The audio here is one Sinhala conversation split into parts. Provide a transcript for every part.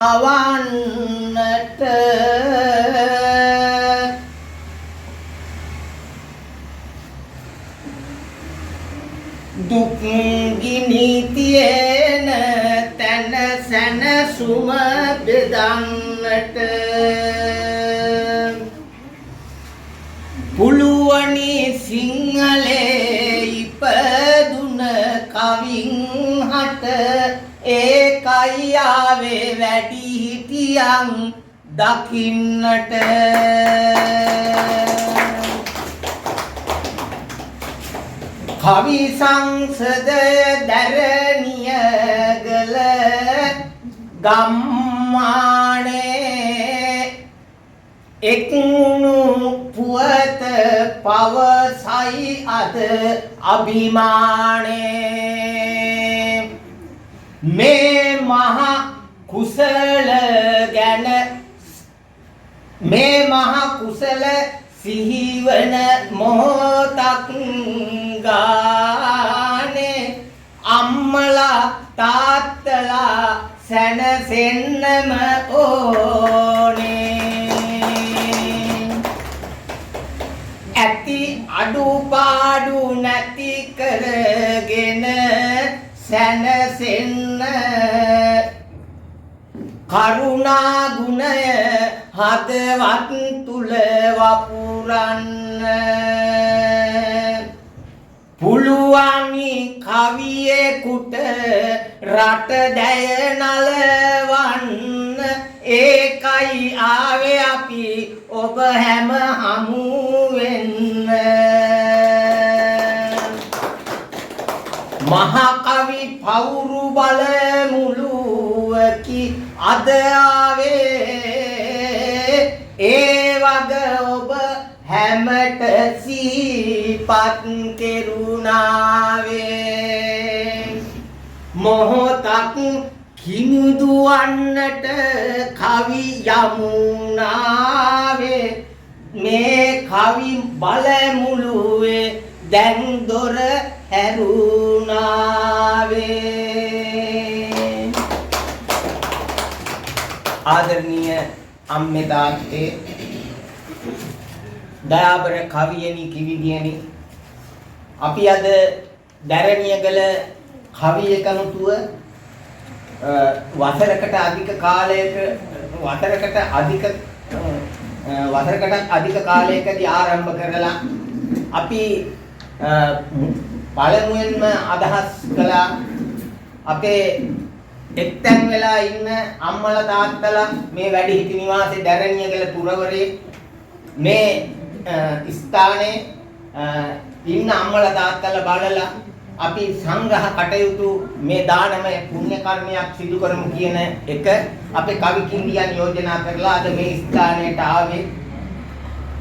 අවන්නට දුක් ගිනි තියෙන තන සැනසුම බෙදන්නට පුළුවනි සිංහලේ ඉපදුන කවින් හට ඒකයි ආවේ වැඩි හිටියන් දකින්නට කවි සංසද දරණියගල ගම්මානේ එක්මුණු පුවත පවසයි අද අභිමානේ මේ මහ කුසල ගැන මේ මහ කුසල සිහිවන මොහොතක් ගානේ අම්මලා තාත්තලා සැනසෙන්නම ඕනේ ඇති අඩුපාඩු නැති කරගෙන සැනසෙන්න කරුණා ගුණය හදවත් තුල වපුරන්න පුළුවනි කවියෙකුට රට දැය නලවන්න ඒකයි ආවේ අපි ඔබ හැම හමු වෙන්න මහකවි පවුරු බල මුළුවකි අද ආවේ ඒ වග ඔබ හැමට සිහිපත් කෙරුණාවේ මොහොතක් කිමුදුවන්නට කවි යමුනාවේ මේ කවි බල මුළුවේ දැන් දොර හැරුණාවේ ආදරණීය අම්මේ තාත්තේ දයාබර කවියනි කිවිදියනි අපි අද දරණියගල කවි එකමුතුව වසරකට අධික කාලයකදී ආරම්භ කරලා අපි පළමුවෙන්ම අදහස් කළා අපේ එක්තැන් වෙලා ඉන්න අම්මලා තාත්තලා මේ වැඩිහිටි නිවාසේ දරණියගල පුරවරේ මේ ස්ථානයේ ඉන්න අම්මලා තාත්තලා බලලා අපි සංග්‍රහ කටයුතු මේ දානමය පුණ්‍ය කර්මයක් සිදු කරමු කියන එක අපේ කවි කින්දියන් යෝජනා කරලා අද මේ ස්ථානයට ආවේ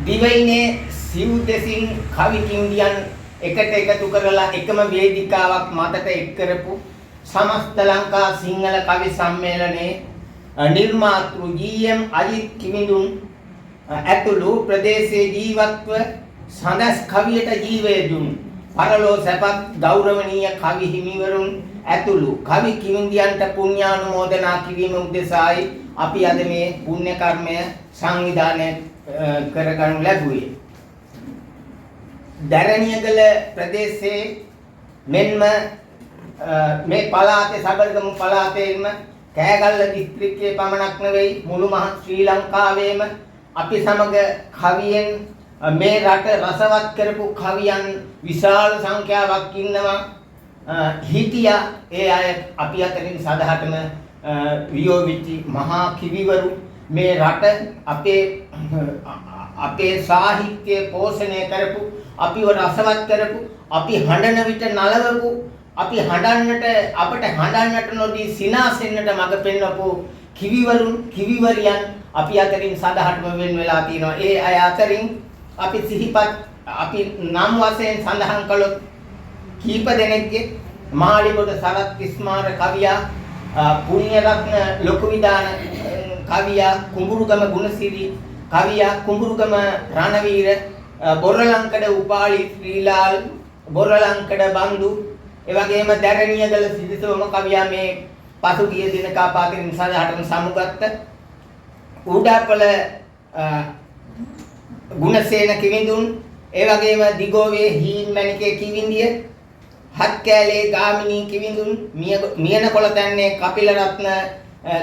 දිවයිනේ සිව් දෙසින් කවි කින්දියන් එකට එකතු කරලා එකම වේදිකාවක් මතට එක් කරපු සමස්ත ලංකා සිංහල කවි සම්මේලනයේ නිර්මාතෘ ජී.එම්. අජිත් කිමිඳුන් ඇතුළු ප්‍රදේශයේ ජීවත්ව සඳස් කවියට ජීවය දුන් පරලෝ සැපත් ගෞරවනීය කවි හිමිවරුන් ඇතුළු කවි කිවිඳියන්ට පුණ්‍යානුමෝදනා කිරීම උදෙසායි අපි අද මේ පුණ්‍ය කර්මය සංවිධානය කරගනු ලැබුවේ. දරණියගල ප්‍රදේශයේ මෙන්ම මේ පළාතේ සබරගමු පළාතේම කෑගල්ල දිස්ත්‍රික්කයේ පමණක් නෙවෙයි මුළු මහත් ශ්‍රී ලංකාවේම අපි සමග කවියෙන් මේ රට රසවත් කරපු කවියන් විශාල සංඛ්‍යාවක් ඉන්නවා හිටියා ඒ අය අපි අතරින් සදහටම වියෝවිච්චි මහා කිවිවරු මේ රට අපේ සාහිත්‍ය පෝෂණය කරපු අපිව රසවත් කරපු අපි හඬන විට නලවපු අපි අපට හඬන්නට නොදී සිනාසෙන්නට මඟ පෙන්වපු කිවිවරුන් කිවිවරියන් අපි අතරින් සදහටම වෙන් වෙලා තියෙනවා ඒ අය අතරින් අපි සිහිපත් අපි නම් වශයෙන් සඳහන් කළොත් කීප දෙනෙක්ගේ මාලිගොඩ සරත් ස්මාර කවියා පුණ්‍යරත්න ලොකු විදාන කවියා කුඹුරුගම ගුණසිරි කවියා කුඹුරුගම රණවීර බොරලංකඩ උපාලි ශ්‍රීලාල් බොරලංකඩ බන්දු ඒ වගේම දරණියගල සිරිසෝම කවියා මේ පසුගිය දිනක අපාතින් සදාහටම සමුගත්ත උඩපළ ගුණසේන කිවිඳුන් ඒ වගේම දිගෝවේ හීන්මැණිකේ කිවිඳිය හත්කෑලේ ගාමිණී කිවිඳුන් මියනකොළ තැන්නේ කපිල රත්න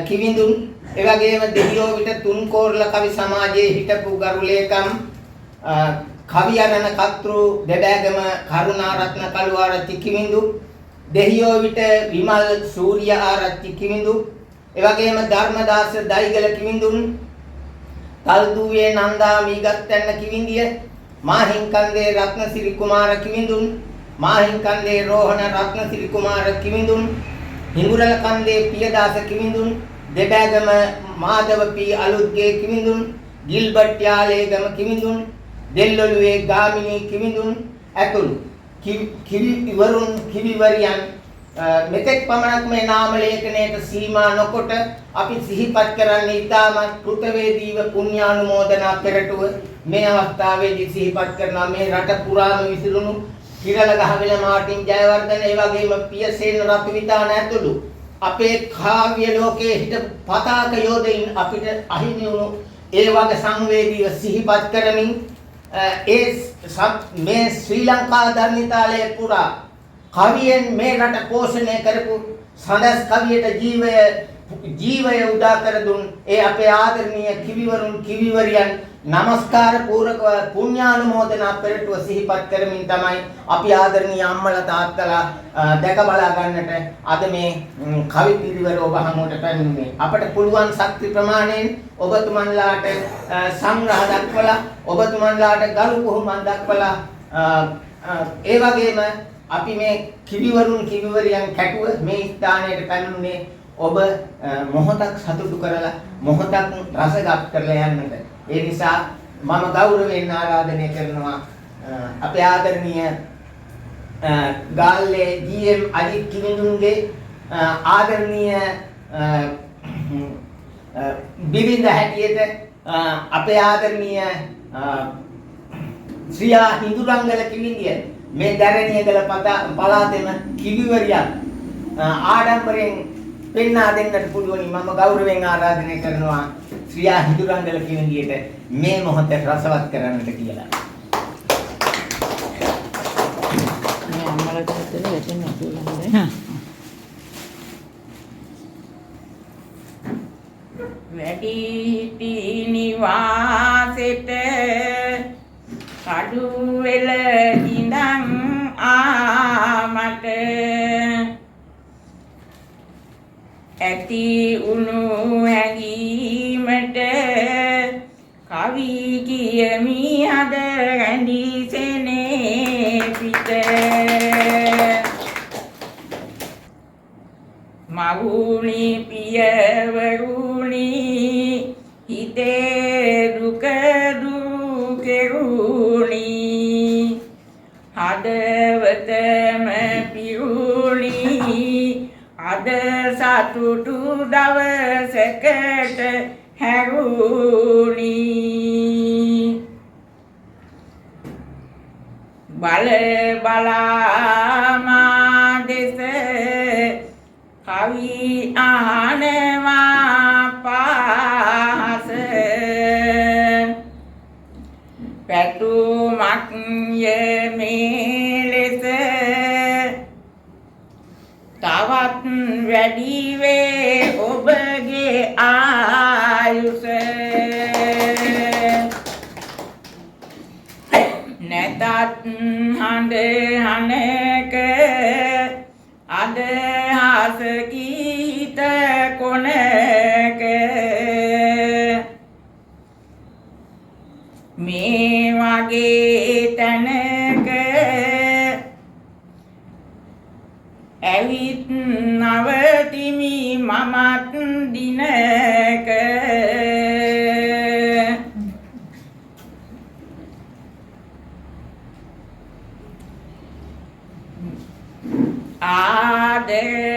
කිවිඳුන් ඒ වගේම දෙහියෝ විට තුන්කෝරළ කවි සමාජයේ හිටපු ගරු ලේකම් කවියරණ කතෘ දෙබෑගම කරුණාරත්න කළුආරච්චි කිවිඳු දෙහියෝ විට විමල් සූර්ය ආරච්චි කිවිඳු ඒ වගේම ධර්මදාස දයිගල කිවිඳුන් තල්දුවේ නන්දා මීගත්තැන්න කිවිඳිය මාහින්කන්දේ රත්නසිරි කුමාර කිවිඳුන් මාහින්කන්දේ රෝහණ රත්නසිරි කුමාර කිවිඳුන් හිඟුරල කන්දේ පියදාස කිවිඳුන් දෙබෑගම මාධව පී අලුත්ගේ කිවිඳුන් ගිල්බට් යාලේගම කිවිඳුන් දෙල්ලොළුවේ ගාමිණී කිවිඳුන් ඇතුළු කිවිවරුන් කිවිවරියන් මෙතෙක් පමණක් මේ නාම ලේඛනයට සීමා නොකොට අපි සිහිපත් කරන්නේ ඉතාමත් කෘතවේදීව පුණ්‍යානුමෝදනා පෙරටුව මේ අවස්ථාවේදී සිහිපත් කරනවා මේ රට පුරාම විසිරුණු කිරලගහවෙල මාටින් ජයවර්ධන ඒ වගේම පියසේන රතුවිතාන ඇතුළු අපේ කාව්‍ය ලෝකයේ හිටපු පතාක යෝධයින් අපිට අහිමි වුණු ඒ වගේ සංවේදීව සිහිපත් කරමින් මේ ශ්‍රී ලංකා ධර්මිතාලයේ පුරා කවියෙන් මේ රට පෝෂණය කරපු සඳස් කවියට ජීවය උදා කර දුන් ඒ අපේ ආදරණීය කිවිවරුන් කිවිවරියන් නමස්කාර පූර්වක පුණ්‍යානුමෝදනා පෙරටුව සිහිපත් කරමින් තමයි අපි ආදරණීය අම්මලා තාත්තලා දැක බලා ගන්නට අද මේ කවි පිරිවර ඔබ හමුවට පැමිණුනේ. අපට පුළුවන් ශක්ති ප්‍රමාණයෙන් ඔබතුමන්ලාට සංග්‍රහ දක්වලා ඔබතුමන්ලාට ගරු පුහුමන් දක්වලා ඒ වගේම අපි මේ කිවිවරුන් කිවිවරියන් කැටුව මේ ස්ථානයට පැමිණුනේ ඔබ මොහොතක් සතුටු කරලා මොහොතක් රසගත් කරලා යන්නට. ඒ නිසා මම ගෞරවයෙන් ආරාධනය කරනවා අපේ ආදරණීය ගාල්ලේ ජී.එම්. අජිත් කිවිඳුන්ගේ ආදරණීය බිරිඳ හැටියට අපේ ආදරණීය ශ්‍රියා හිඳුරංගල කිවිඳිය මේ දැරණියගල පළාතෙම කිවිවරියක් ආඩම්බරෙන් පෙන්වා දෙන්නට පුළුවනි. මම ගෞරවයෙන් ආරාධනය කරනවා ශ්‍රියා හිඳුරංගල කිවිඳියට මේ මොහොත රසවත් කරන්නට කියලා. මේ අම්මලාට හිතෙන වැටෙන්න පුළුවන්. වැඩිහිටි නිවාසෙට කඩුවෙල ඉඳන් ආමට ඇති උණු හැඟීමට කවි කියමි අද රැඳිසෙනේ පිට මවුනි පියවරුනි හිතේ දුක දුකෙරුනි හදවතම පිරුනි අද සතුටු දවසකට හැරුනි බල බලා මා දෙස කවි ආනවා පාස පැතුමක් යමේ ලෙස තවත් වැඩි වේ ඔබගේ ආයුෂ නැතත් හඬ හනක අදහස ගීත කොනක මේ වගේ තැනක ඇවිත් නවතිමි මමත් දිනක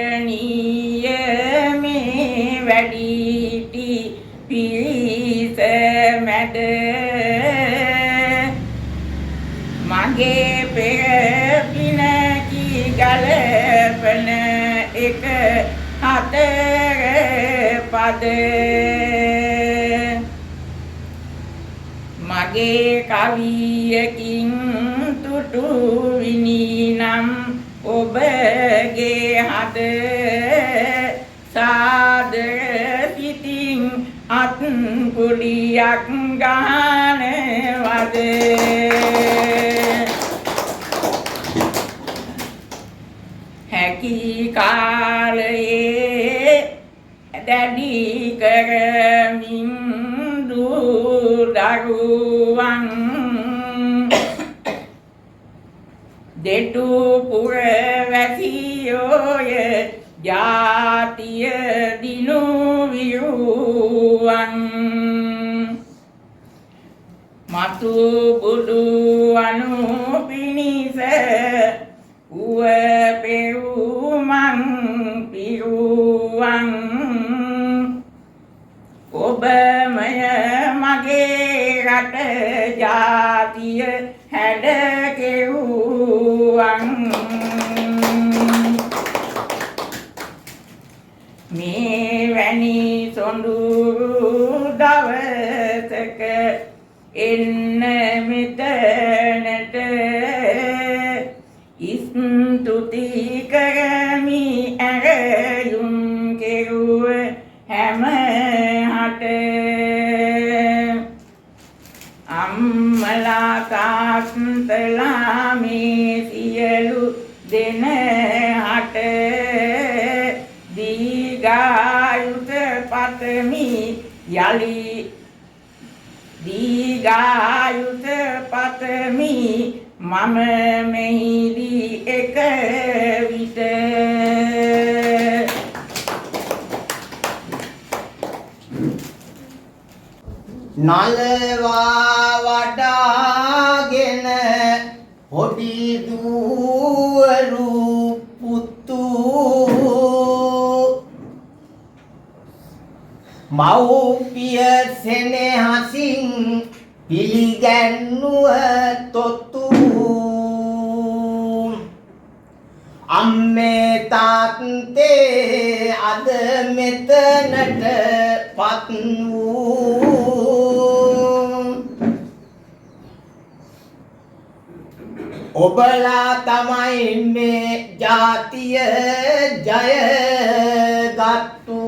ආදරණීය මේ වැඩිහිටි පිරිස මැද මගේ පෙර පිනකි ගලපන එක හත වද මගේ කවියකින් තුටු විනිනම් ඔබගේ හද සාදර සිතින් අත් කුලියක් ගහනවද හැකි කාලයේ දැඩි කරමින් දරුවන් දෙටු පුර වැසියෝය ජාතිය දිනු විරුවන් මතු බුදු අනු පිණිස උව පෙරුමන් පිරුවන් ඔබමය මගේ රට ජාතිය හැඩ කෙරුවන් මේ වැනි සොඳුරු දවසක එන්න මෙතනට ස්තුති කරමි ඇරයුම් කෙරුව හැමහට අම්මලා තාත්තලා මේ සියලු දෙනහට දීඝායුෂ පතමි යලි දීඝායුෂ පතමි මම මෙහිදී එක විට නලවා වඩාගෙන හොඩි දුවරු පුතු මව්පිය සෙනෙහසින් පිළිගැන්නුව තොතු අම්මේ තාත්තේ අද මෙතනට පත් වූ ඔබලා තමයි මේ ජාතිය ජයගත්තු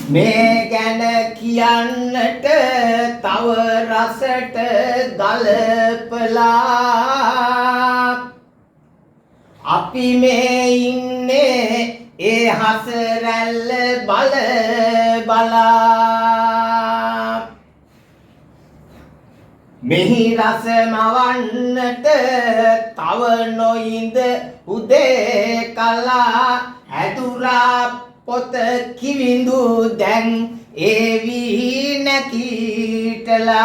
මේ ගැන කියන්නට තව රසට ගලපලා අපි මේ ඉන්නේ ඒ හසරැල්ල බල බලා මෙහි රස මවන්නට තව නොඉඳ උදේ කලා හැදුරා පොත කිවිඳු දැන් ඒවි නැකීටලා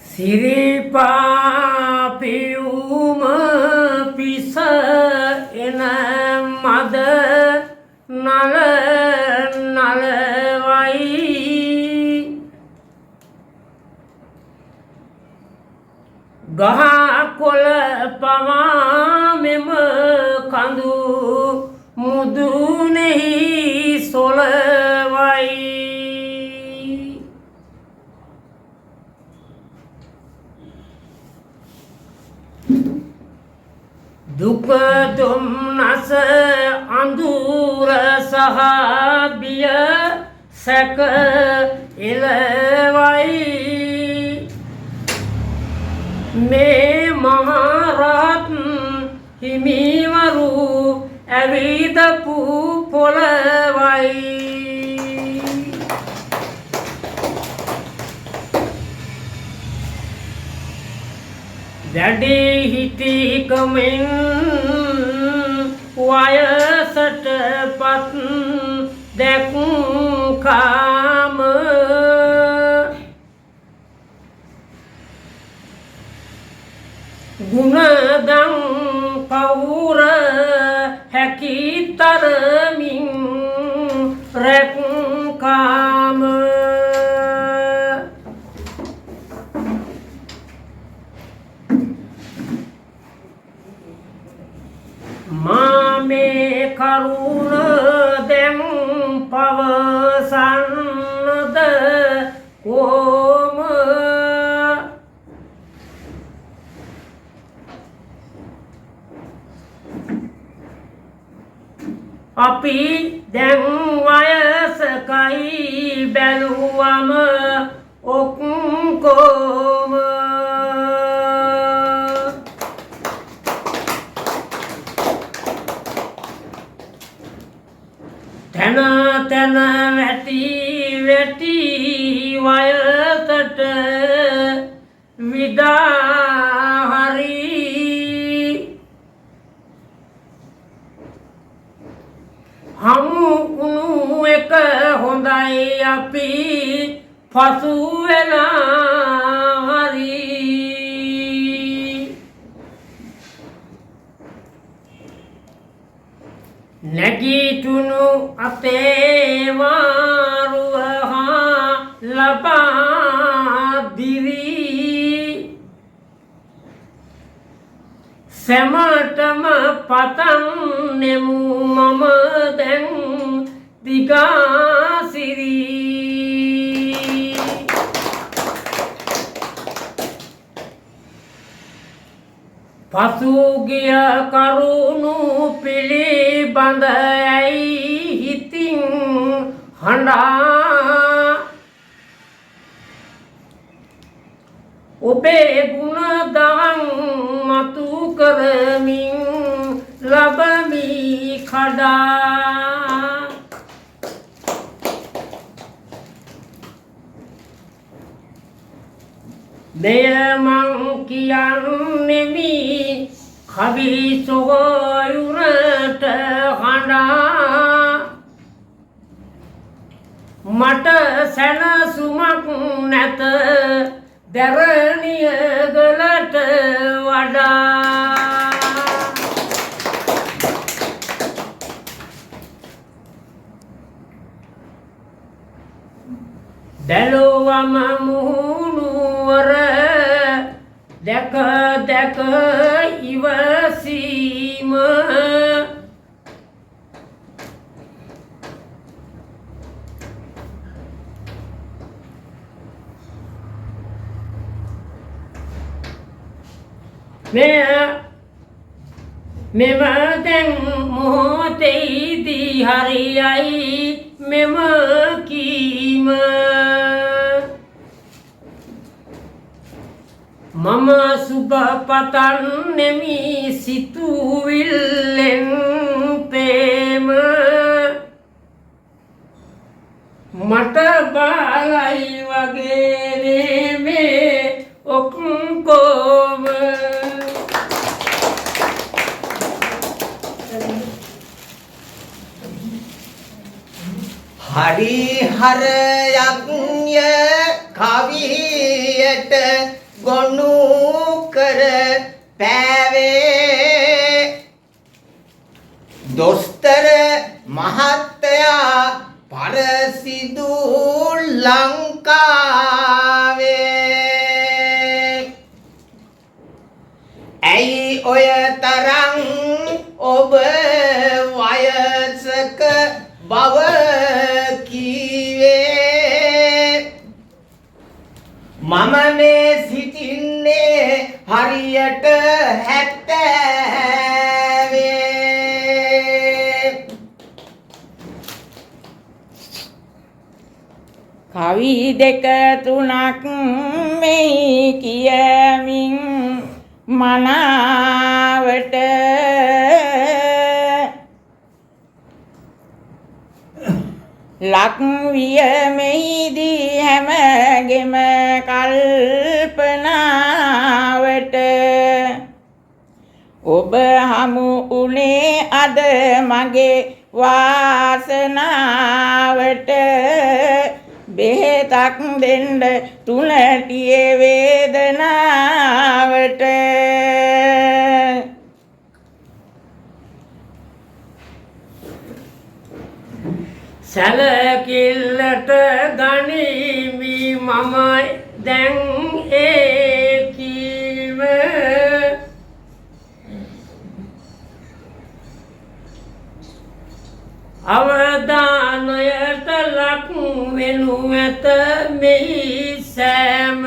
සිරිපා පියුම පිස එන මද නල නලවයි ගහ කොළ පවා මෙම කඳු මුදුනෙහි සොලවයි දුක දුම්නස අඳුර සහ බිය සැක එළවයි මේ මහරහත් හිමිවරු ඇවිදපු පොළවයි වැඩි හිටිකමෙන් වයසට පත් දැක්කාම ගුණදම් පෞර හැකිතරමින් පවසන්නද කොම අපි දැන් වයසකයි බැලුවම ඔක්කොම තන තන වැටි වැටි වයසට විදා හරි හමු උණු එක හොඳයි අපි පසු වෙලා හරි නැගිටුණු අපේ මාරුව හා ලබා දිවි සැමටම පතන්නෙමු මම දැන් දිගාසිරි පසුගිය කරුණු පිළිබඳ ඇයි හිතින් හඬා ඔබේ ගුණ දහම් මතු කරමින් ලබමි කඩා දෙය මං කියන්නෙමි කවි සොයුරට හඬා මට සැනසුමක් නැත දැරණිය ගලට වඩා දැලුවම මුහුණුවර දැක දැක ඉවසීම මෙම දැන් මොහොතේදී හරියයි මෙම කීම මම සුබ පතන්නෙමි සිතුවිල්ලෙන් ප්‍රේම මට බාලයි වගේ නේ ඔක්කොම හරි හරයක් කවියට ගොනු කර පෑවේ දොස්තර මහත්තයා පරසිදු ලංකාවේ ඇයි ඔය තරම් ඔබ වයසක බව කීවේ මම මේ සිටින්නේ හරියට 70 කවි දෙක තුනක් මෙහි කියමින් මනාවට ලක්විය මෙහිදී හැමගෙම කල්පනාවට ඔබ හමු උනේ අද මගේ වාසනාවට බෙහෙතක් දෙන්න තුනටියේ වේදනාවට සැලකිල්ලට ගනිමි මම දැන් ඒකීම අවදානය වෙනු ඇත මෙහි සෑම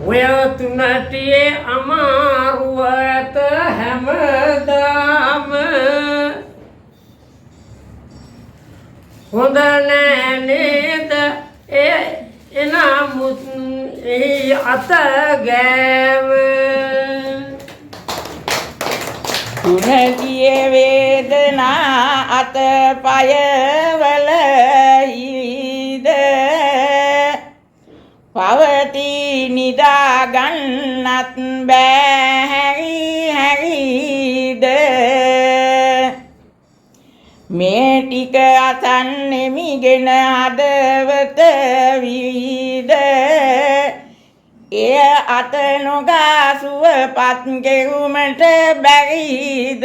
ඔය තුනටියේ අමාරුව ඇත හැමදාම හොඳ නෑ නේද එනමුත් එහි අත ගෑව තුනටියේ වේදනා අත පයවල හිද පවති නිදා ගන්නත් බෑ හැරි හැරිද මේ ටික අසන්නෙමිගෙන හදවත විහිද එය අත නොගා සුවපත් කෙරුමට බැරිද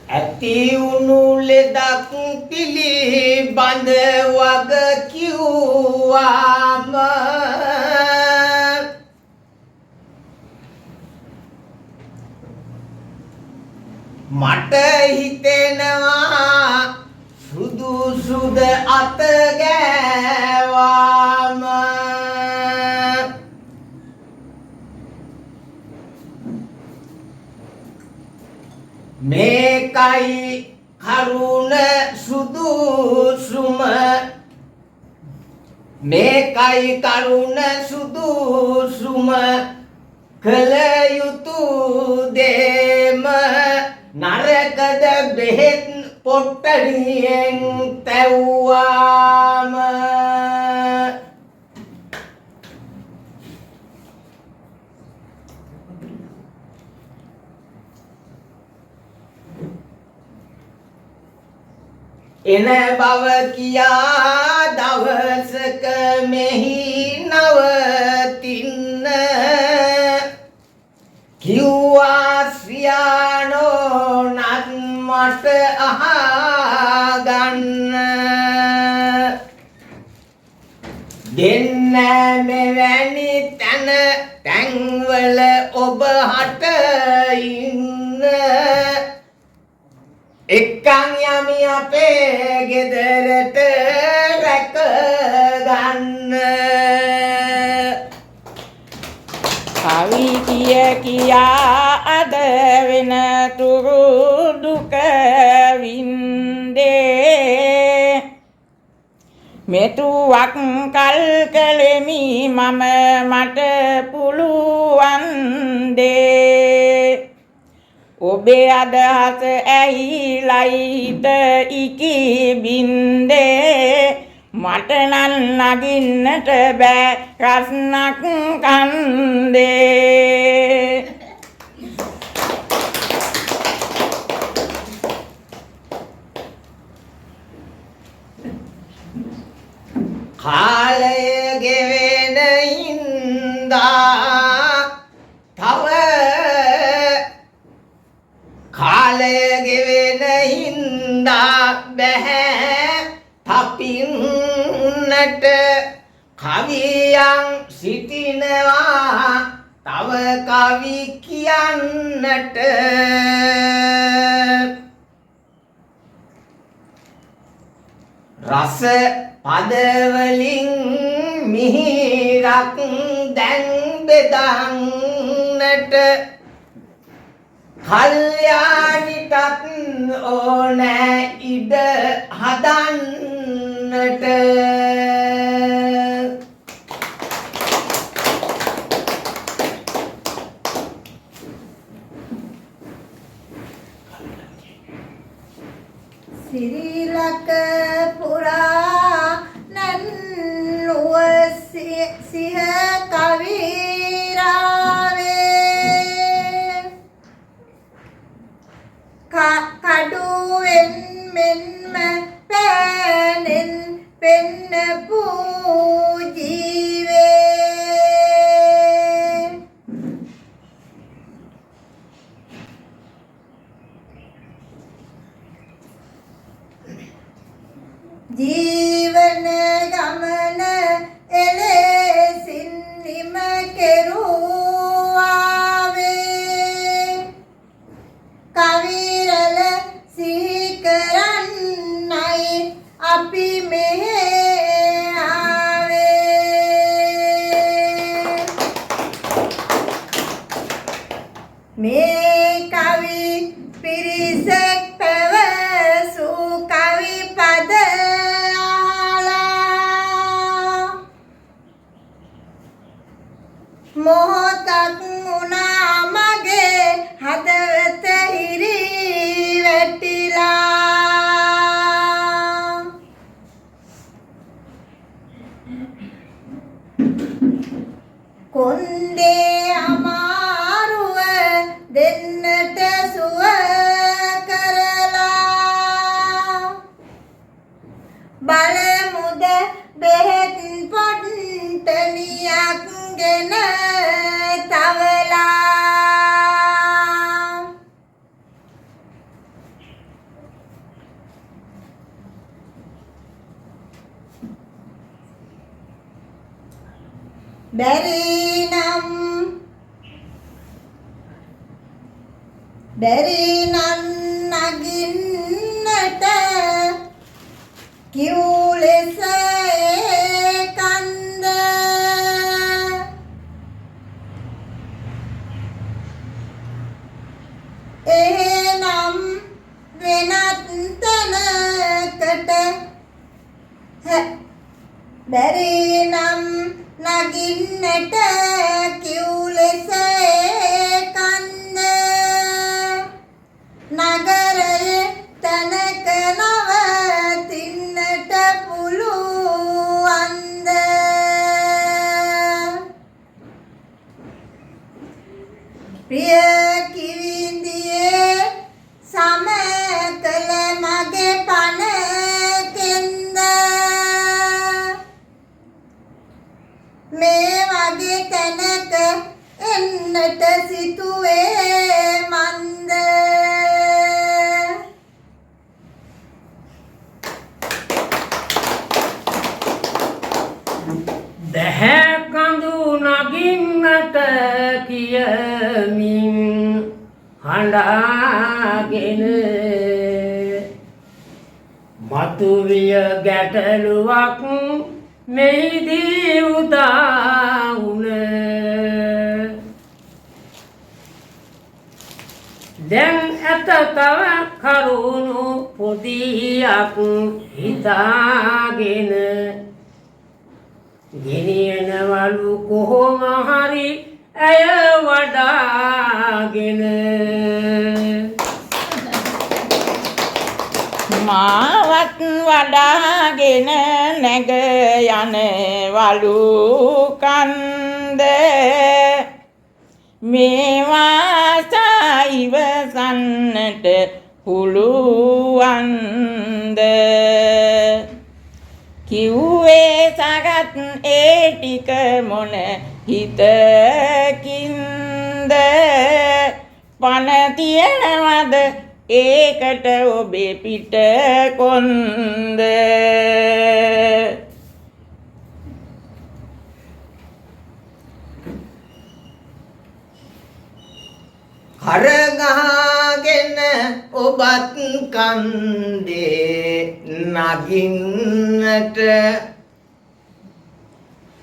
ඇති උණු ලෙඩක් පිළිබඳ වග කිව්වාම මට හිතෙනවා සුදුසුද අත ගෑවාම මේකයි කරුණ සුදුසුම මේකයි කරුණ සුදුසුම කළ යුතු දේම නරකද බෙහෙත් පොට්ටනියෙන් තැව්වාම එන බව කියා දවසක මෙහි නවතින්න කිව්වා සියානෝ නත් මට අහගන්න දෙන්න මෙවැනි තැන්වල ඔබ හට ඉන්න එක්කන් යමි අපේ ගෙදරට රැක ගන්න කවි කියා අද වෙන තුරු දුක වින්දේ මෙතුවක් කල් කළෙමි මම මට පුළුවන් දේ ඔබේ අදහස ඇහිලයි හිත ඉකි බින්දේ මට නම් නගින්නට බෑ රස්නක් කන්දේ කාලය ගෙවෙන හින්දා තව කාලය ගෙවෙන හින්දා බැහැ තපින්නට කවියන් සිටිනවා තව කවි කියන්නට රස පදවලින් මිහිරක් දැන් බෙදන්නට කල්යාණිටත් ඕනෑ ඉඩ හදන්නට සිරිලක පුරා නන්නුව සිහ කවිරාවේ කඩුවෙන් මෙන්ම පෑනෙන් පෙන්න පූජීවේ ජීවන ගමන එලෙසින් මොහොතක් වුණා මගේ හදවත හිරි වැටිලා කොන්දේ අමාරුව දෙන්නට සුව කරලා බලමුද බෙහෙත් පොට්ටනියක් ගෙන තවලා බැරි නම් නගින්නට කිව් ලෙස ඒ කන්ද එහෙනම් වෙනත් තැනකට බැරි නම් නගින්නට කිව් ලෙස ඒ කන්ද නගරයේ තැනක නවතින්නට පුළුවන්ද ප්‍රිය කිවිඳියේ සම කළ මගේ පන කෙන්ද මේ වගේ තැනක එන්නට සිතුවේ මන්ද දැහැ කඳු නගින්නට කියමින් හඬාගෙන මතුවිය ගැටලුවක් මෙහිදී උදා වුණ දැන් ඇත තව කරුණු පොදියක් හිතාගෙන ගෙනියනවලු කොහොම හරි ඇය වඩාගෙන මාවත් වඩාගෙන නැග යන වලු කන්ද මේවා ඉවසන්නට පුළුවන්ද කිව්වේ සගත් ඒ ටික මොන හිතකින්ද පන තියනවද ඒකට ඔබේ පිට කොන්ද හරගහගෙන ඔබත් කන්දේ නගින්නට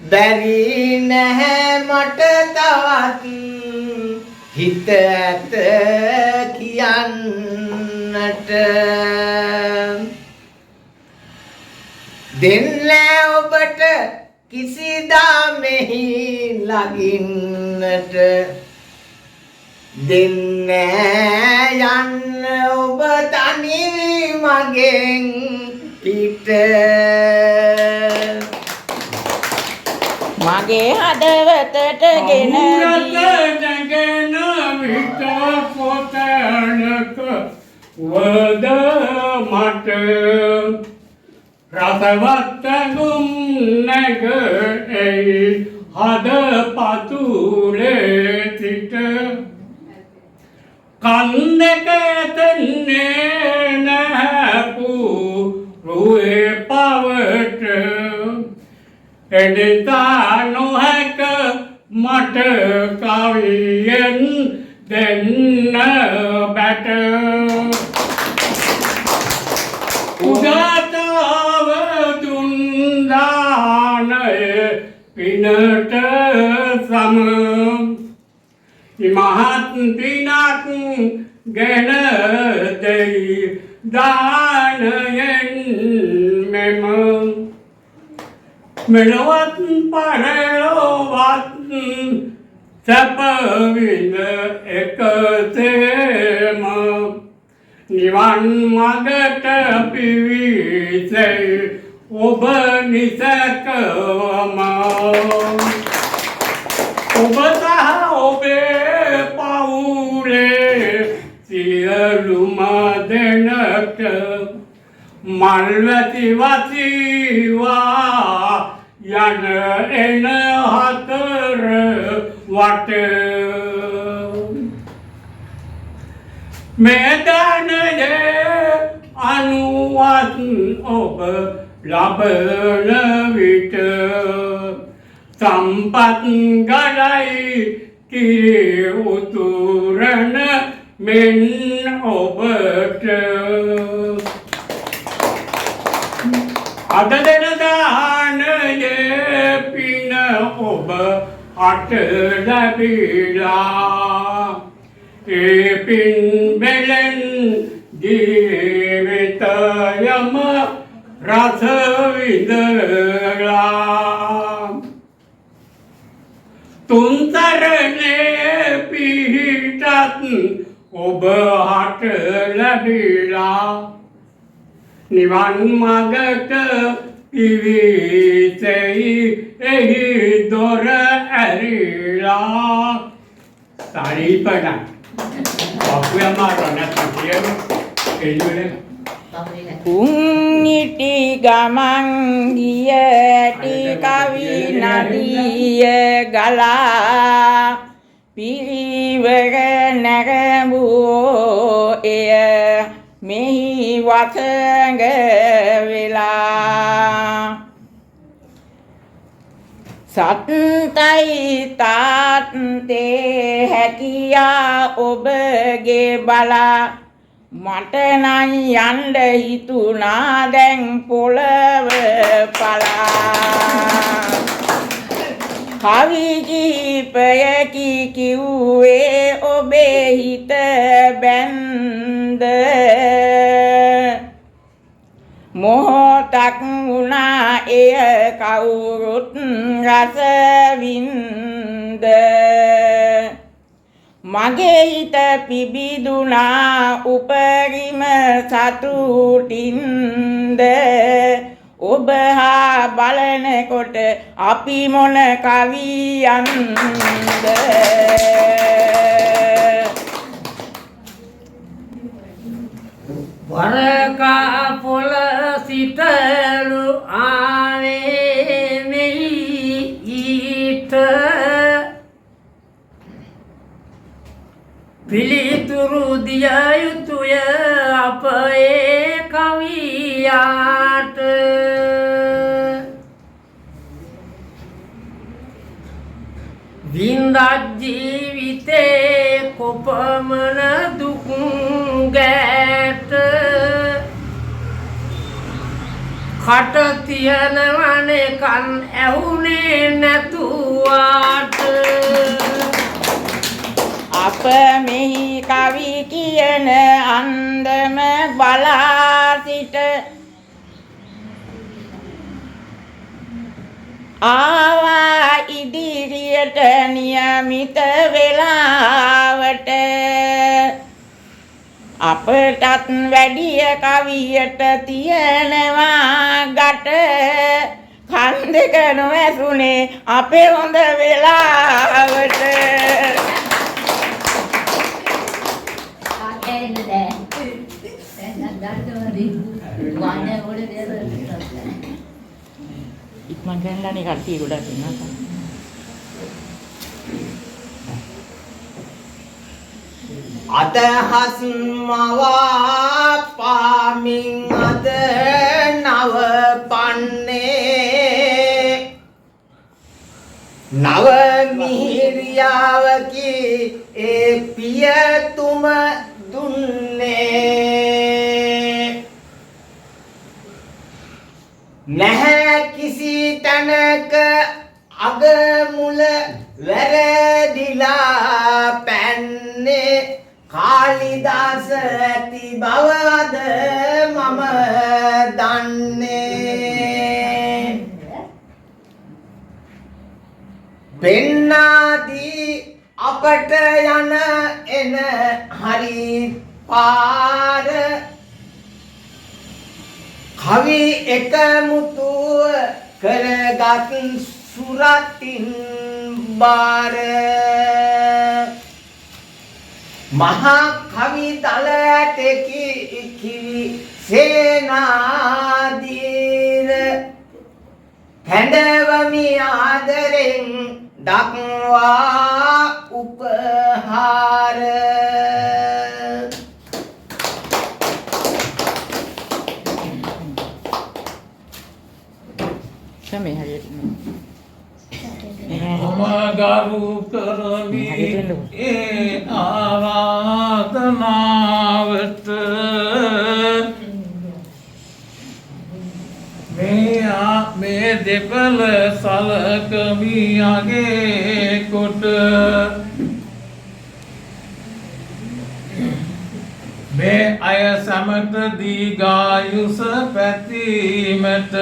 බැරි නැහැ මට තවත් හිත ඇත කියන්නට දෙන්නේ ඔබට කිසිදා මෙහි ලගින්නට දෙන්නේ යන්න ඔබ තනි මගෙන් පිට මගේ හදවතට ගෙන නැගෙන විට පොතනක වද මට රසවත් ගුම් නැග එයි හද පතුලේ සිට කන්දක ඇතන්නේ නැපු රුවේ පවට එනිතා නොහැක මට කවියෙන් දෙන්න බැට උදාතාව දුන්දානය පිනට සම මහත් පිනක් ගෙන දෙයි දානයෙන් මෙම මෙලොවත් පරලොවත් සැප විඳ එකසේම නිවන් මඟට පිවිසෙයි ඔබ නිසකවම ඔබ සහ ඔබේ පවුලේ සියලුම දෙනට මල්වැති වතිවා යන එන හතර වට මෙදනයේ අනුවත් ඔබ ලබන විට සම්පත් ගලයි කිරි උතුරන මෙන් ඔබට අද දෙන දානයේ පින ඔබ අට ලැබිලා ඒ පින් බෙලෙන් ජීවිතයම රස විඳලා තුන්තරනේ පිහිටත් ඔබ හට ලැබිලා නිවන් මඟට පිවිසෙයි එහි දොර ඇරිලා සාරීපණ අපුයම රණත් කියව එළුවනේ කුංනිටි ගමන් ගියටි කවි නදිය ගලා පිරිවර නැගඹුවෝ එය මෙහි වසඟ වෙලා සත්තයි තාත්තේ හැකියා ඔබගේ බලා මට නම් යන්න හිතුණා දැන් පොළව පලා කවි කිහිපයකි කිව්වේ ඔබේ හිත බැන්ද මොහොතක් වුණා එය කවුරුත් රස වින්ද මගේ හිත පිබිදුනා උපරිම සතුටින්ද ඔබ හා බලනකොට අපි මොන කවියන්ද වරකා පොළ සිටලු ආවේ මෙහි ඊට පිළිතුරු දිය යුතුය අප ඒ කවියාට වින්දත් ජීවිතේ කොපමණ දුක් ගැට කට තියනවනේ කන් ඇහුනේ නැතුවාට අප මෙහි කවි කියන අන්දම බලා සිට ආවා ඉදිරියට නියමිත වෙලාවට අපටත් වැඩිය කවියට තියනවා ගට කන් දෙක නොඇසුනේ අපේ හොඳ වෙලාවට ඉක්මන් කරන්නනේ කට්ටිය ගොඩක් ඉන්නවා. අතහස් මවා පාමින් අද නව පන්නේ නව මිහිරියාවකි ඒ පියතුම දුන්නේ නැහැ කිසි තැනක අගමුල වැරදිලා පැන්නේ කාලිදාස ඇති බවද මම දන්නේ පෙන්නාදී අපට යන එන හරි පාර කවි එකමුතුව කරගත් සුරතින් බාර මහා කවි දල ඇතකි කිවි සේනාදීර හැඬවමි ආදරෙන් දක්වා උපහාර සමේ හරියට මගරු කරමි ඒ ආරාධනාවට මේ දෙපළ සලකමි අගේ කොට මේ අය සමට දීගායුෂ පැතීමට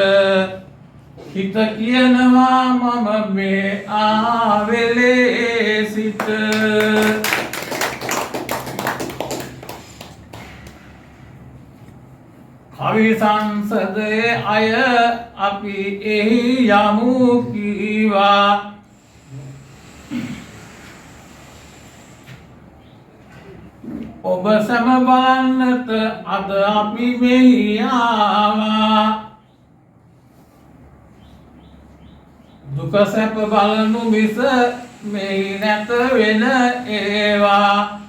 හිත කියනවා මම මේ ආවෙලේ සිට කවි සංසදයේ අය අපි එහි යමු කීවා ඔබ සැම බලන්නට අද අපි මෙහි ආවා දුක සැප බලනු මිස මෙහි නැත වෙන ඒවා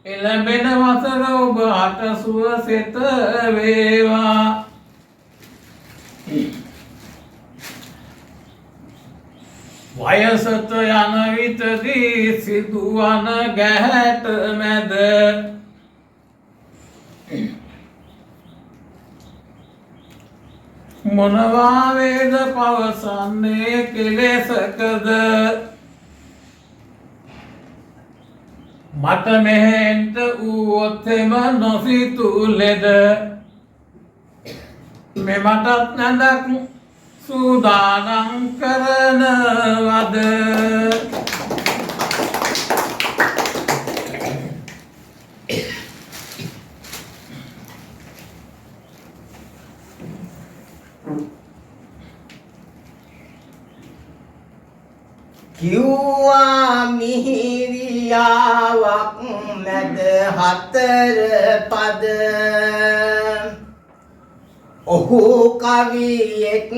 එළඹෙන වසර ඔබ හට සුව සෙත වේවා වයසට යන විටදී සිදුවන ගැහැට මැද මොනවා වේද පවසන්නේ කෙලෙසකද මට මෙහෙන්ට වූවොත් එම නොසිතූ ලෙඩ මෙමටත් නැදක් සූදානම් කරනවද කිව්වා මිහිරියාවක් මැද හතර පද ඔහු කවියෙක්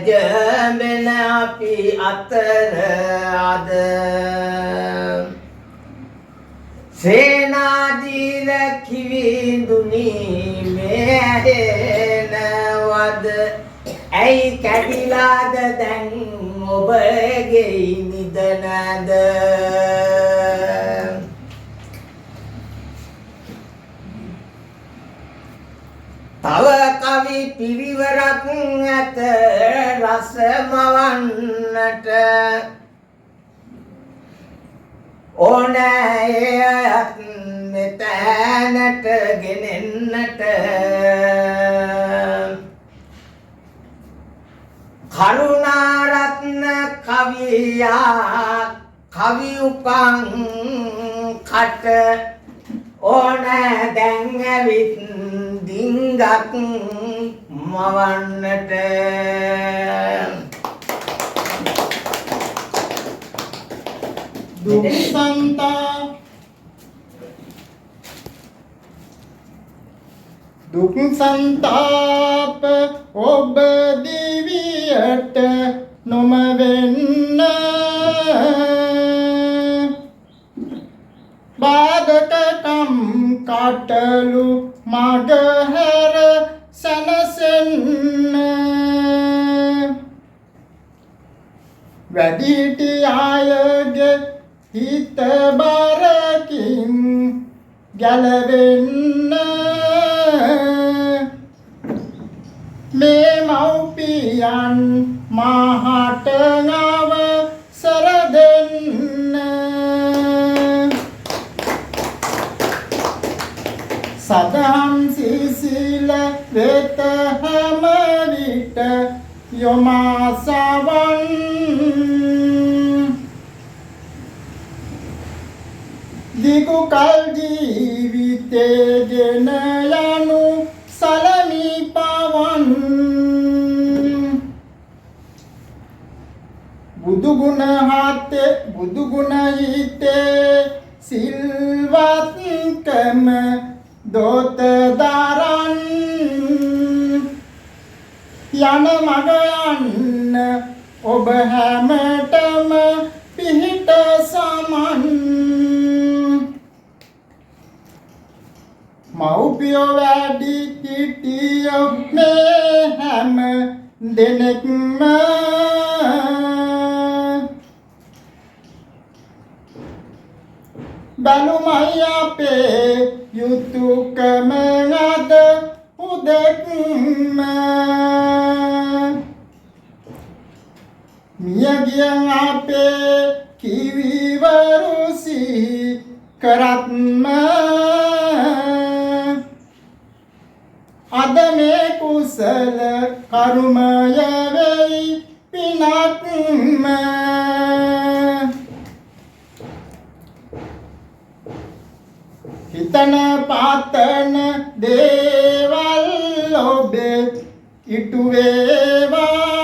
වැජඹෙන අපි අතර අද සේනාදීල කිවිඳුනි මේ ඇහෙනවද ඇයි කැඩිලාද දැන් ඔබගේ නිදනද තව කවි පිරිවරක් ඇත රස මවන්නට ඕනෑයත් මෙතැනට ගෙනෙන්නට කරුණාරත්න කවියා කවි උපන් කට ඕන දැන් ඇවිත් දිංගක් මවන්නට දුක් සංතාප ඔබ දිවියට නොම වෙන්න බාධකම් කටලු මගහැර සැනසෙන්න වැඩිහිටි අයගේ හිත බරකින් ගැලවෙන්න මේ මව්පියන් මහට අවසර දෙන්න සදහම් සිසිල වෙත හැම විට යොමා සවන් දිගු කල් ජීවිතේ ගෙන යනු සලමි පවන් බුදු ගුණ හිතේ සිල්වත්කම දෝත දරන් යන මග යන්න ඔබ හැමතෙම පිහිට සමන් මව්පියෝ වැඩි හිටියෝ මේ හැම දෙනෙක්ම බලුමයි අපේ යුතුයකම අද උදෙක්ම මියගියන් අපේ කිවිවරුසි කරත්ම අද මේ කුසල කර්මය වෙයි පිනක්ම හිතන පාතන දේවල් ඔබේ ඉටු වේවා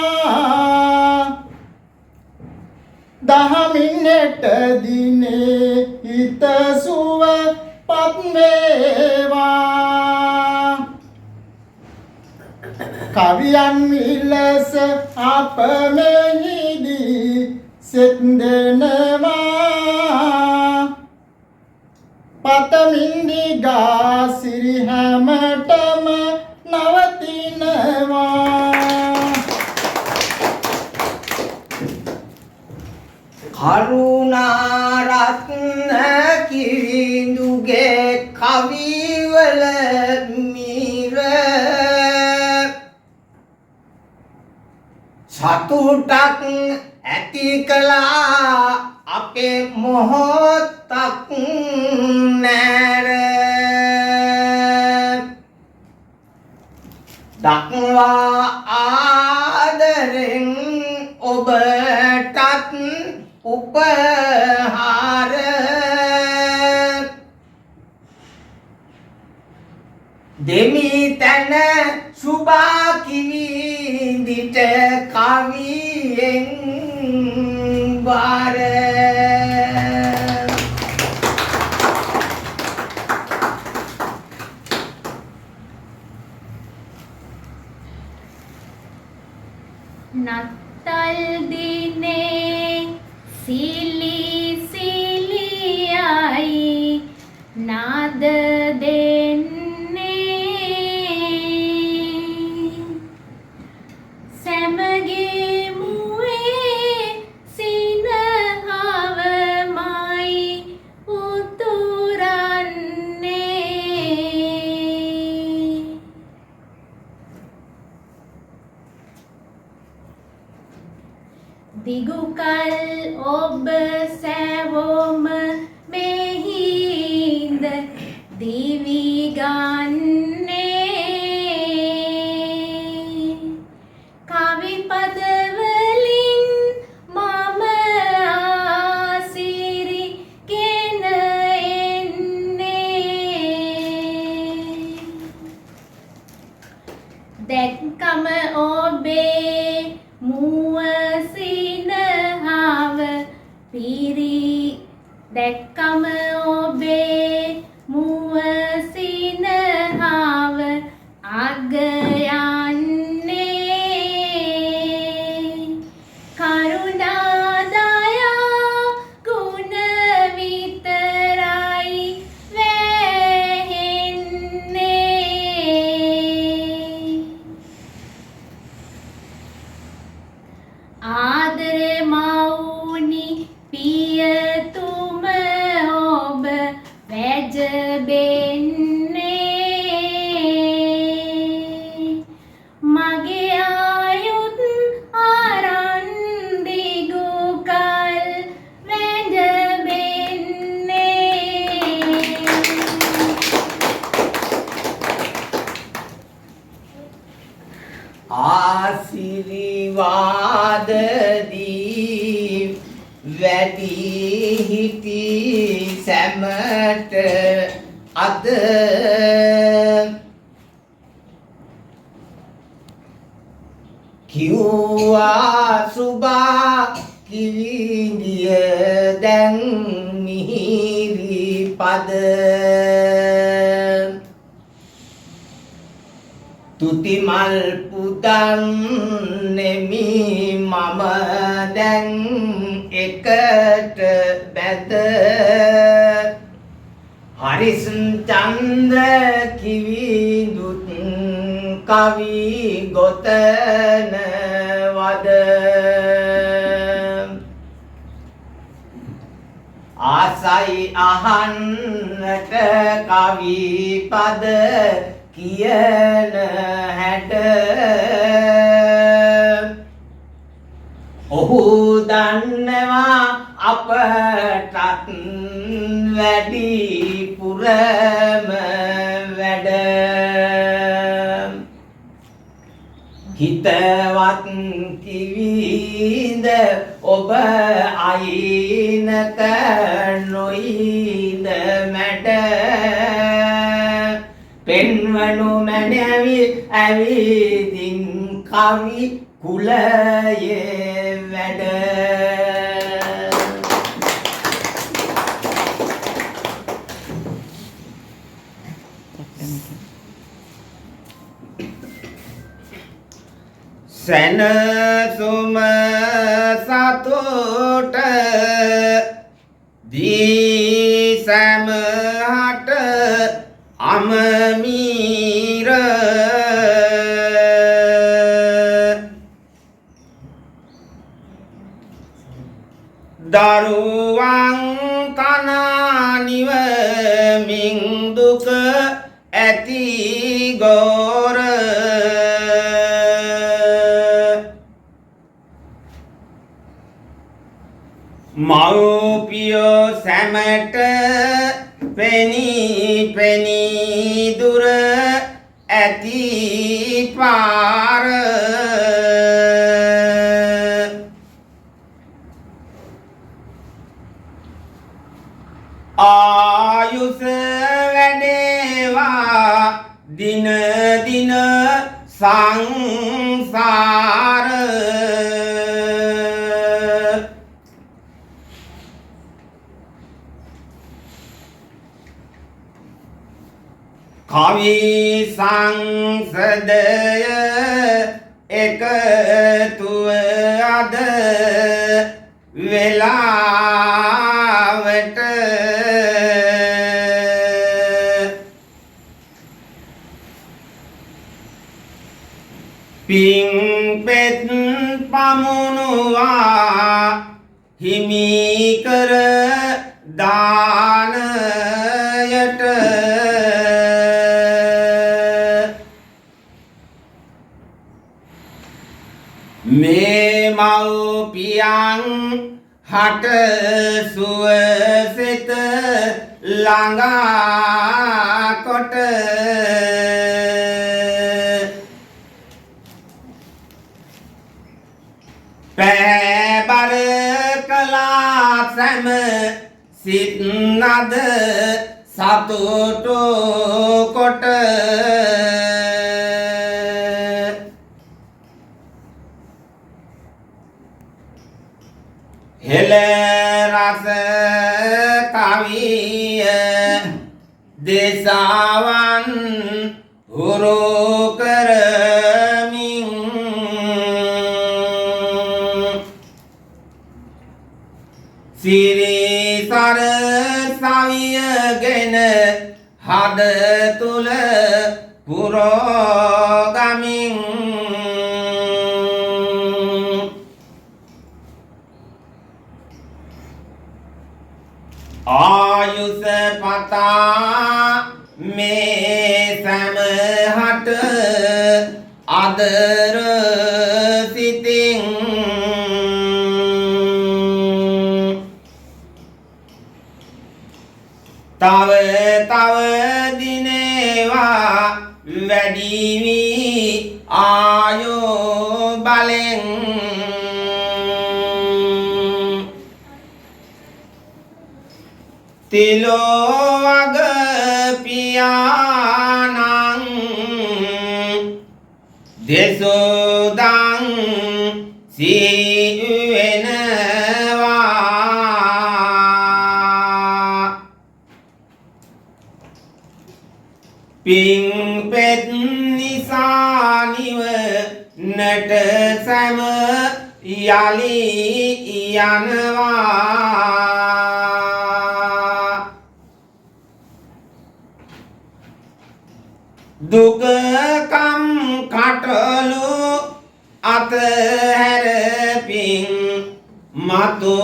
දහමින්නට දිනේ හිත සුව පත් වේවා කවියන් විලස අප මෙහිදී සෙත් දෙනවා පතමින් දිගා සිරි හැමතෙම නවතිනවා කරුණාරත්න කිරිඳුගේ කවිවල මිර සතුටක් ඇති කළා අපේ මොහොතක් නැර දක්වා ආදරෙන් ඔබටත් උපහාර දෙමි තන සුභා කිවිඳිට කවියෙන් වාර නත්තල් දිනේ සිලි සිලියයි නාද දෙන්නේ සැමගේ මුවේ සිනහවමයි උතුරන්නේ දිගුකල් ඔබ සැවොම මෙහිඳ දිවි ගන්නේ කවි පදවලින් මම ආසිරි ගෙන එන්නේ දැක්කම ඔබේ මුව සිනහව පිරි දැක්කම ඔබේ මුව සිනහව අග යන්නේ කරුණා දයා ගුණ විතරයි වැහෙන්නේ ආදරේ මවුනි පියතුම ඔබ වැඩි හිටි සැමට අද කිව්වා සුබා කිවිඳිය දැන් මිහිරි පද තුති මල් පුදන් නෙමි මම දැන් එකට බැද හරිස් චන්ද්‍ර කිවිඳුත් කවි ගොතන වද ආසයි අහන්නට කවි පද කියන හැඩ ඔහු දන්නවා අපටත් වැඩි පුරම වැඩ හිතවත් කිවිඳ ඔබ අයිනක නොයිද මැඩ පෙන්වනු මැනවි ඇවිදින් කවි කුලයේ වැඩ සැනසුම සතුට දී සැමහට අමමීර දරුවන් කනානිවමින් දුක ඇති ගෝර මව්පියෝ සැමට පෙනී පෙනී දුර ඇති පාර ආයුෂ වැඩේවා දින දින සංසාර කවි සංසදය එකතුව අද වෙලාවට පිං පෙත් පමුණුවා හිමි කර දානයට මේ මව්පියන් හට සුවසෙත ළඟා කොට පැබර කළා සැම සිත් නද සතුටු කොට හෙළ රස කවිය දේශාවන් හුරු කරමින් සිරිසර සවියගෙන හද තුල පුරෝගමින් ආයුෂ පතා මේ සැමහට අදර සිතින් තව තව දිනේවා වැඩි වී ආයෝ බලෙන් තිලෝවග පියානං දෙසෝදං සිවෙනවා පිං පෙත් නිසා නිවනට සැම යලි යනවා දුකකම් කටලු අතහැර පිං මතු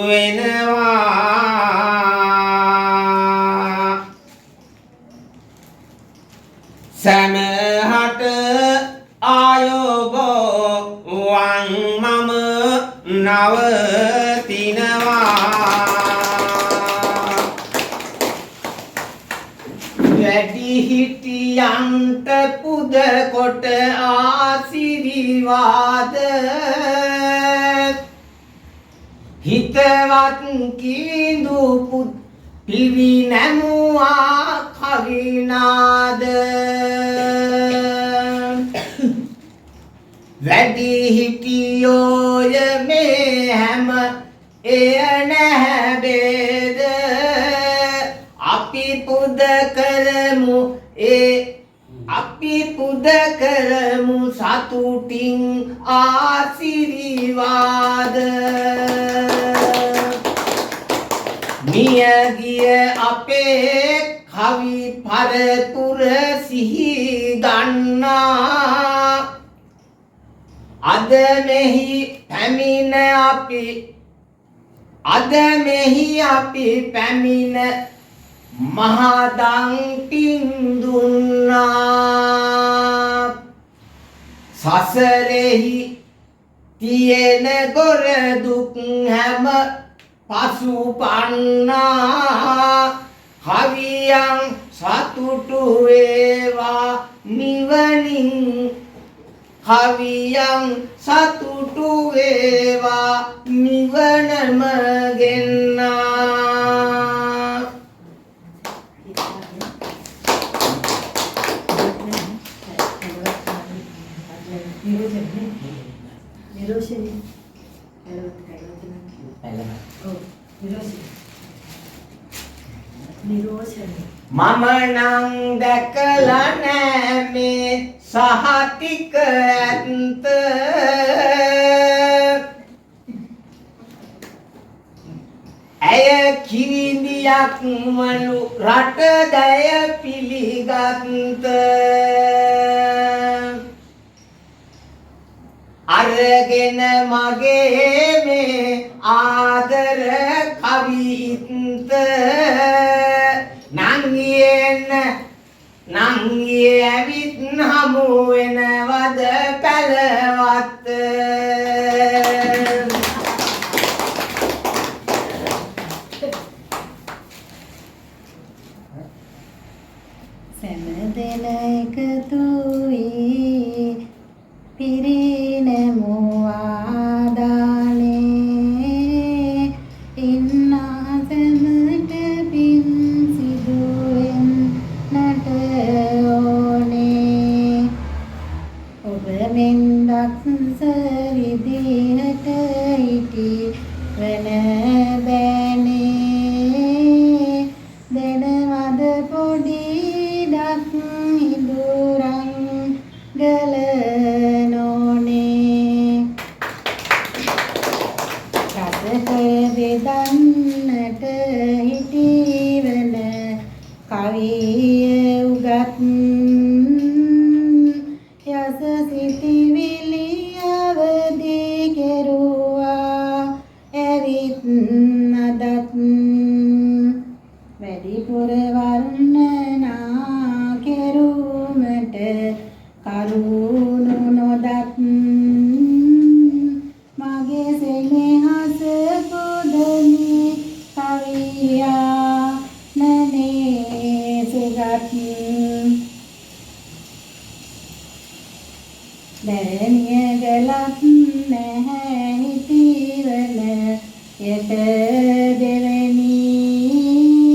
වෙනවා සැමහට ආයෝබෝවන් මම නවතිනවා වැඩිහිටියන්ට පුද කොට ආශිර්වාද හිතවත් කිඳු පුත් පිරිනැමුවා කවිනාද වැඩිහිටියෝය මේ හැම එය නැහැ බේද අපි පුද කරමු අපි පුද කරමු සතුටින් ආශිර්වාද මියගිය අපේ කවි පරපුර සිහි ගන්නා අද මෙහි පැමිණ මහදං පින් දුන්නා සසරෙහි තියෙන ගොර දුක් හැම පසුපන්නා කවියන් සතුටු වේවා නිවනින් කවියන් සතුටු වේවා නිවනම ගෙන්නා මම නම් දැකලා නෑ මේ සහතික ඇත්ත ඇය කිරිඳියක් වනු රට දැය පිළිගත්ත අරගෙන මගේ මේ ආදර කවිත්ත නංගියේ ඇවිත් හමු වෙනවද පැලවත්ත සෑම එකතුයි පිරිනැමු ආදානේ ඉන්නා සැමට පින් සිදුවෙන්නට ඕනේ ඔබ මෙන්දක් සරිදිහට හිටි වන බෑනේ දෙනවද පොඩි ඩක් ඉදුරන් ගලනෝනේ රසක බෙදන්නට හිටිවන කවිය උගත් යස සිටිවිලි අවදි කෙරුවා ඇවිත් අදත් වැඩිපුර වර්ණනා කෙරුමට කරුණු නොදත් මගේ සෙනෙහස පුදමි කවියා නනේ සුගත් දැරණිය ගලත් නැහැ හිතිවන යට දෙවැනි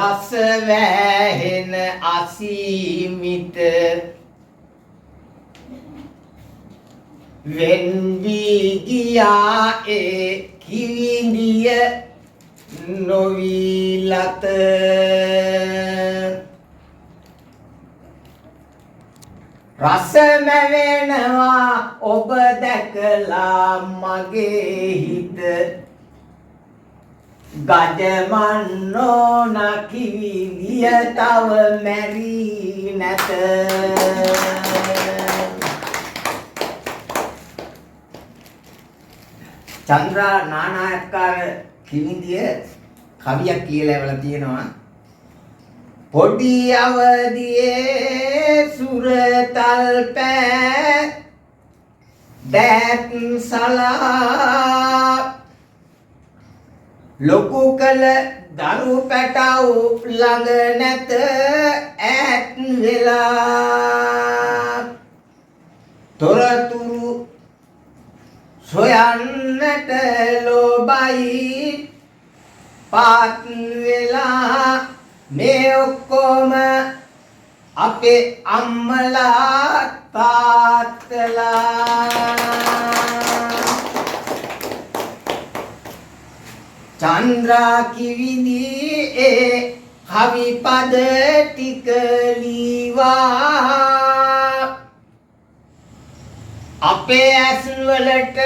රස වැහෙන අසීමිත වෙන් වී ගියා ඒ කිවිඳිය නොවිලත රසම වෙනවා ඔබ දැකලා මගේ හිත ගජමන්නෝ නකිවිදිය තව මැරී නැත චන්ද්‍රා නානායක්කාර කිවිදිය කවියක් කියලා එවලා තියෙනවා පොඩි අවදියේ සුරතල් පෑ දැත් සලා ලොකු කල දරු පැටව් ළඟ නැත ඈත් වෙලා තොරතුරු සොයන්නට ලෝබයි පාත් වෙලා මේ ඔක්කොම අපේ අම්මලා තාත්තලා චන්ද්‍රා කිවිදි ඒ කවි පද ටික ලීවා අපේ ඇස් වලට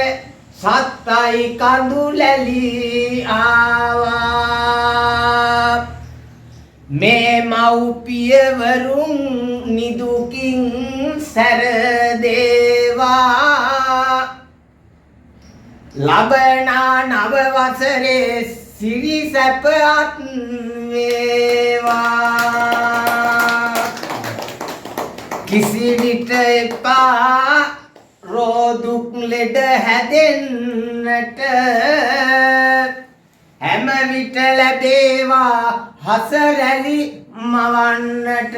සත්තයි කඳුලැලි ආවා මේ මව්පියවරුන් නිදුකින් සැරදේවා ලබනා නව වසරේ සිරි සැපත් වේවා කිසි විට එපා රෝදුක් ලෙඩ හැදෙන්නට හැම විට ලැබේවා හසරැලි මවන්නට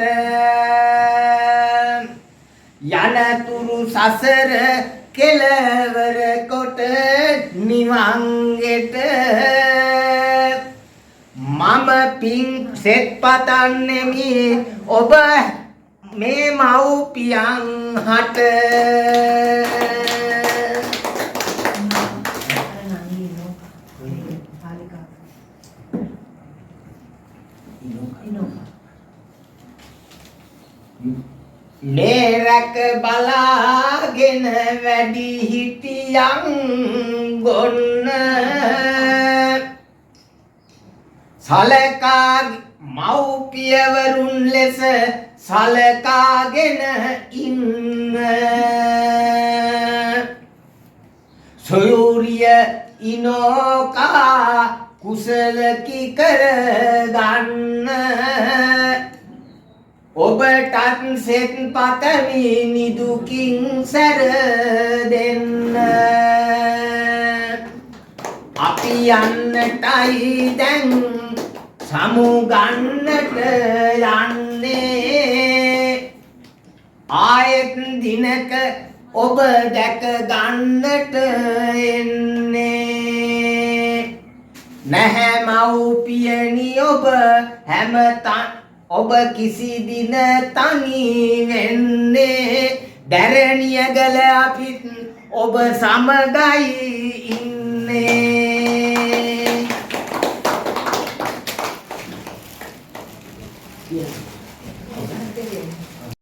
යනතුරු සසර කෙලවර කොට නිවන්ගෙට මම පින් සෙත් පතන්නෙමි ඔබ මේ මව්පියන් හට නේරක බලාගෙන වැඩි හිටියන් ගොන්න සලකා මව්පියවරුන් ලෙස සලකාගෙන ඉන්න සොයුරිය ඉනෝකා කුසල කිකර ගන්න ඔබටත් සෙත් පතමි නිදුකින් සැර දෙන්න අපි යන්නටයි දැන් සමුගන්නට යන්නේ ආයෙත් දිනක ඔබ දැක ගන්නට එන්නේ නැහැ මව්පියනි ඔබ හැමතන් ඔබ කිසි දින තනි වෙන්නේ දැරණියගල අපිත් ඔබ සමගයි ඉන්නේ